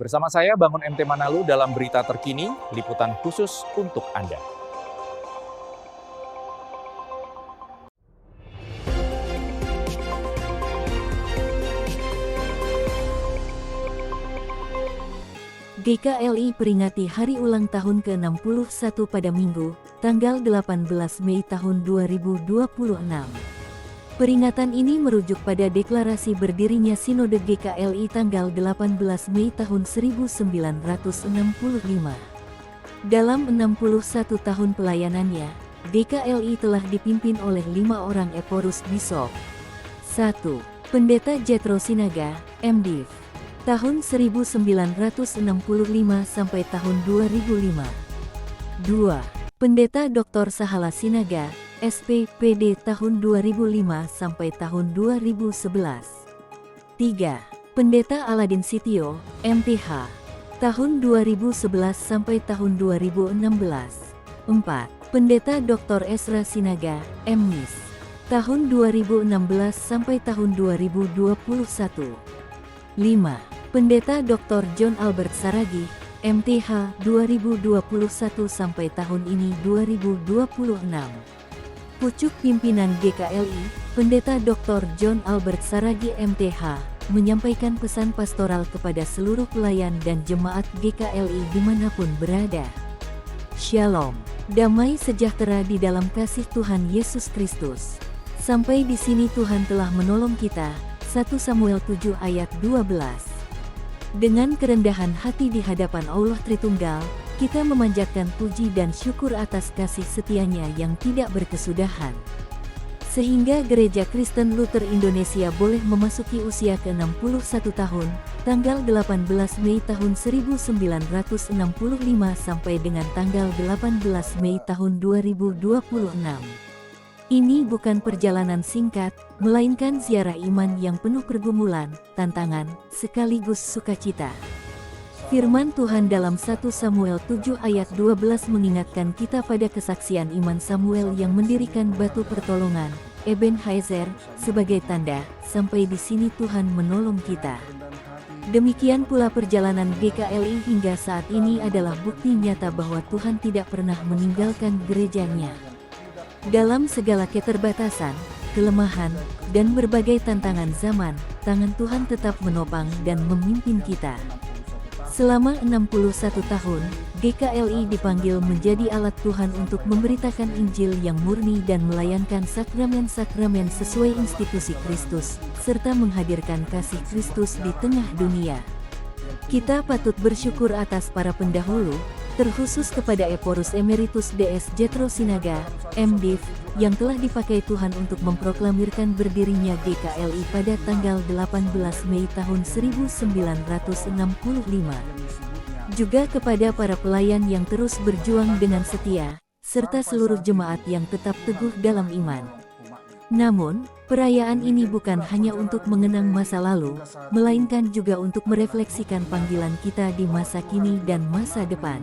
Bersama saya Bangun MT Manado dalam berita terkini, liputan khusus untuk Anda. GKLI peringati hari ulang tahun ke-61 pada Minggu, tanggal 18 Mei tahun 2026. Peringatan ini merujuk pada deklarasi berdirinya Sinode GKLI tanggal 18 Mei tahun 1965. Dalam 61 tahun pelayanannya, GKLI telah dipimpin oleh 5 orang Eporus Bishop. 1. Pendeta Jethro Sinaga, MDiv. Tahun 1965 sampai tahun 2005. 2. Pendeta Dr. Sahala Sinaga, SPPD tahun 2005 sampai tahun 2011. 3. Pendeta Aladin Sitio, MTH. Tahun 2011 sampai tahun 2016. 4. Pendeta Dr. Esra Sinaga, MNIS. Tahun 2016 sampai tahun 2021. 5. Pendeta Dr. John Albert Saragi, MTH 2021 sampai tahun ini 2026. Pucuk pimpinan GKLI, Pendeta Dr. John Albert Saragi MTH, menyampaikan pesan pastoral kepada seluruh pelayan dan jemaat GKLI dimanapun berada. Shalom, damai sejahtera di dalam kasih Tuhan Yesus Kristus. Sampai di sini Tuhan telah menolong kita. 1 Samuel 7 ayat 12. Dengan kerendahan hati di hadapan Allah Tritunggal, kita memanjatkan puji dan syukur atas kasih setianya yang tidak berkesudahan. Sehingga Gereja Kristen Luther Indonesia boleh memasuki usia ke-61 tahun, tanggal 18 Mei tahun 1965 sampai dengan tanggal 18 Mei tahun 2026. Ini bukan perjalanan singkat, melainkan ziarah iman yang penuh pergumulan, tantangan, sekaligus sukacita. Firman Tuhan dalam 1 Samuel 7 ayat 12 mengingatkan kita pada kesaksian iman Samuel yang mendirikan batu pertolongan, Ebenezer, sebagai tanda, sampai di sini Tuhan menolong kita. Demikian pula perjalanan GKLI hingga saat ini adalah bukti nyata bahwa Tuhan tidak pernah meninggalkan gerejanya. Dalam segala keterbatasan, kelemahan, dan berbagai tantangan zaman, tangan Tuhan tetap menopang dan memimpin kita. Selama 61 tahun, GKLI dipanggil menjadi alat Tuhan untuk memberitakan Injil yang murni dan melayankan sakramen-sakramen sesuai institusi Kristus, serta menghadirkan kasih Kristus di tengah dunia. Kita patut bersyukur atas para pendahulu, terkhusus kepada Eporus Emeritus DS Jethro Sinaga, MDiv, yang telah dipakai Tuhan untuk memproklamirkan berdirinya GKLI pada tanggal 18 Mei tahun 1965. Juga kepada para pelayan yang terus berjuang dengan setia, serta seluruh jemaat yang tetap teguh dalam iman. Namun, perayaan ini bukan hanya untuk mengenang masa lalu, melainkan juga untuk merefleksikan panggilan kita di masa kini dan masa depan.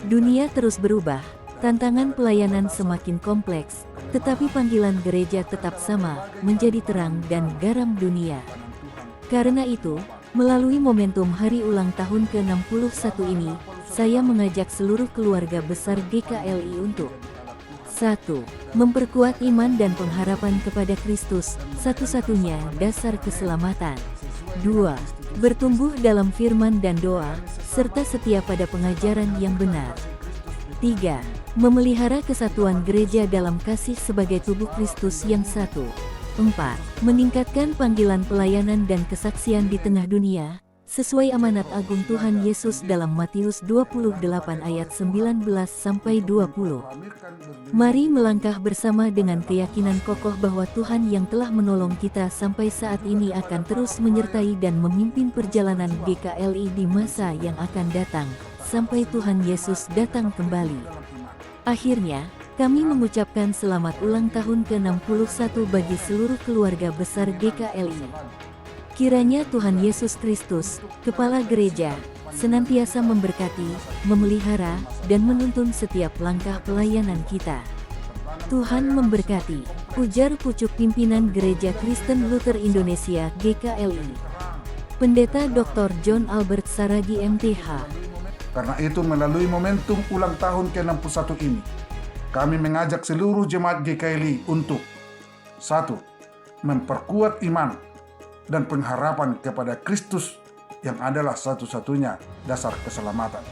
Dunia terus berubah, tantangan pelayanan semakin kompleks, tetapi panggilan gereja tetap sama, menjadi terang dan garam dunia. Karena itu, melalui momentum hari ulang tahun ke-61 ini, saya mengajak seluruh keluarga besar GKLI untuk 1. Memperkuat iman dan pengharapan kepada Kristus, satu-satunya dasar keselamatan. 2. Bertumbuh dalam firman dan doa, serta setia pada pengajaran yang benar. 3. Memelihara kesatuan gereja dalam kasih sebagai tubuh Kristus yang satu. 4. Meningkatkan panggilan pelayanan dan kesaksian di tengah dunia, sesuai amanat agung Tuhan Yesus dalam Matius 28 ayat 19-20. Mari melangkah bersama dengan keyakinan kokoh bahwa Tuhan yang telah menolong kita sampai saat ini akan terus menyertai dan memimpin perjalanan GKLI di masa yang akan datang, sampai Tuhan Yesus datang kembali. Akhirnya, kami mengucapkan selamat ulang tahun ke-61 bagi seluruh keluarga besar GKLI. Kiranya Tuhan Yesus Kristus, Kepala Gereja, senantiasa memberkati, memelihara, dan menuntun setiap langkah pelayanan kita. Tuhan memberkati, ujar pucuk pimpinan Gereja Kristen Luther Indonesia GKLI. Pendeta Dr. John Albert Saragi MTH. Karena itu melalui momentum ulang tahun ke-61 ini, kami mengajak seluruh jemaat GKLI untuk 1. Memperkuat iman dan pengharapan kepada Kristus yang adalah satu-satunya dasar keselamatan.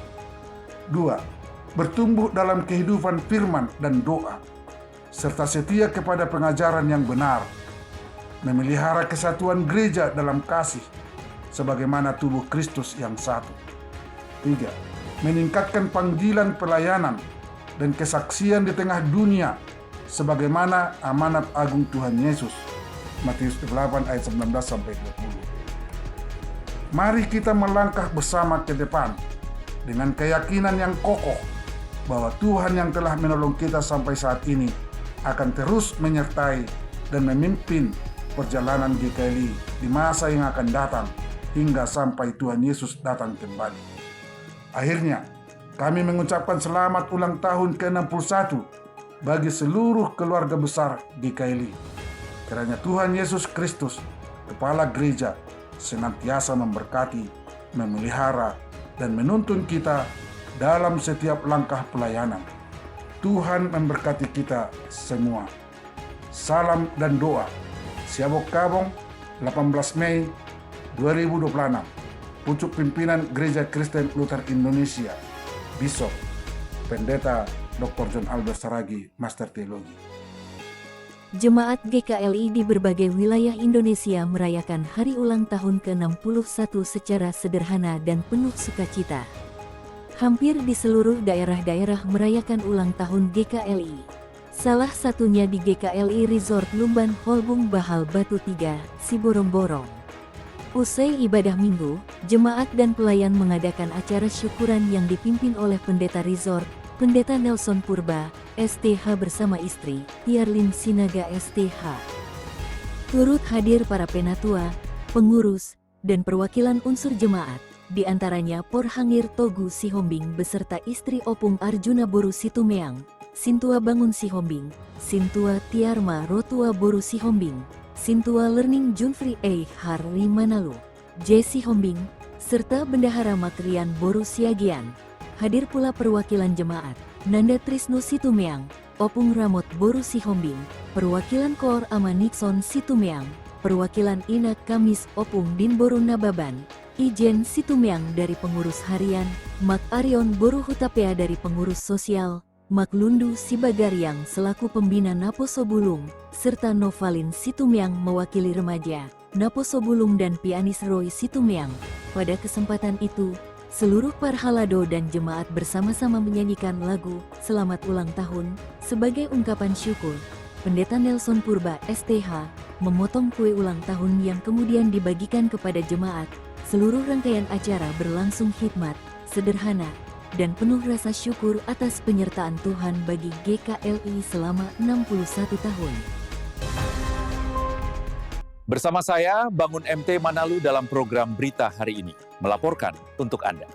2. Bertumbuh dalam kehidupan firman dan doa, serta setia kepada pengajaran yang benar, memelihara kesatuan gereja dalam kasih, sebagaimana tubuh Kristus yang satu. 3. Meningkatkan panggilan pelayanan dan kesaksian di tengah dunia sebagaimana amanat agung Tuhan Yesus. Matius 8 ayat 19-20. Mari kita melangkah bersama ke depan dengan keyakinan yang kokoh bahwa Tuhan yang telah menolong kita sampai saat ini akan terus menyertai dan memimpin perjalanan GKLI di masa yang akan datang hingga sampai Tuhan Yesus datang kembali. Akhirnya, kami mengucapkan selamat ulang tahun ke-61 bagi seluruh keluarga besar GKLI. Kiranya Tuhan Yesus Kristus, Kepala Gereja, senantiasa memberkati, memelihara, dan menuntun kita dalam setiap langkah pelayanan. Tuhan memberkati kita semua. Salam dan doa. Siabok Kabong, 18 Mei 2026. Pucuk Pimpinan Gereja Kristen Luther Indonesia, Bishop Pendeta Dr. John Albert Saragi, Master Teologi. Jemaat GKLI di berbagai wilayah Indonesia merayakan hari ulang tahun ke-61 secara sederhana dan penuh sukacita. Hampir di seluruh daerah-daerah merayakan ulang tahun GKLI. Salah satunya di GKLI Resort Lumban Holbung Bahal Batu 3, Siborong-Borong. Usai ibadah minggu, jemaat dan pelayan mengadakan acara syukuran yang dipimpin oleh Pendeta Resort, Pendeta Nelson Purba, STH bersama istri, Tiarlin Sinaga STH. Turut hadir para penatua, pengurus, dan perwakilan unsur jemaat, di antaranya Porhangir Togu Sihombing beserta istri Opung Arjuna Boru Situmeang, Sintua Bangun Sihombing, Sintua Tiarma Rotua Boru Sihombing, Sintua Learning Junfri Harli Manalu, J. Sihombing, serta Bendahara Makrian Boru Siagian. Hadir pula perwakilan jemaat, Nanda Trisno Situmeang, Opung Ramot Boru Sihombing, perwakilan Koor Ama Nixon Situmeang, perwakilan Inak Kamis Opung Din Boru Nababan, Ijen Situmeang dari pengurus harian, Mak Arion Boru Hutapea dari pengurus sosial, Mak Lundu Sibagaryang selaku pembina Naposobulung, serta Novalin Situmeang mewakili remaja, Naposobulung dan pianis Roy Situmeang. Pada kesempatan itu, seluruh parhalado dan jemaat bersama-sama menyanyikan lagu Selamat Ulang Tahun sebagai ungkapan syukur. Pendeta Nelson Purba STH memotong kue ulang tahun yang kemudian dibagikan kepada jemaat. Seluruh rangkaian acara berlangsung hikmat, sederhana, dan penuh rasa syukur atas penyertaan Tuhan bagi GKLI selama 61 tahun. Bersama saya, Bangun MT Manalu dalam program Berita Hari Ini, melaporkan untuk Anda.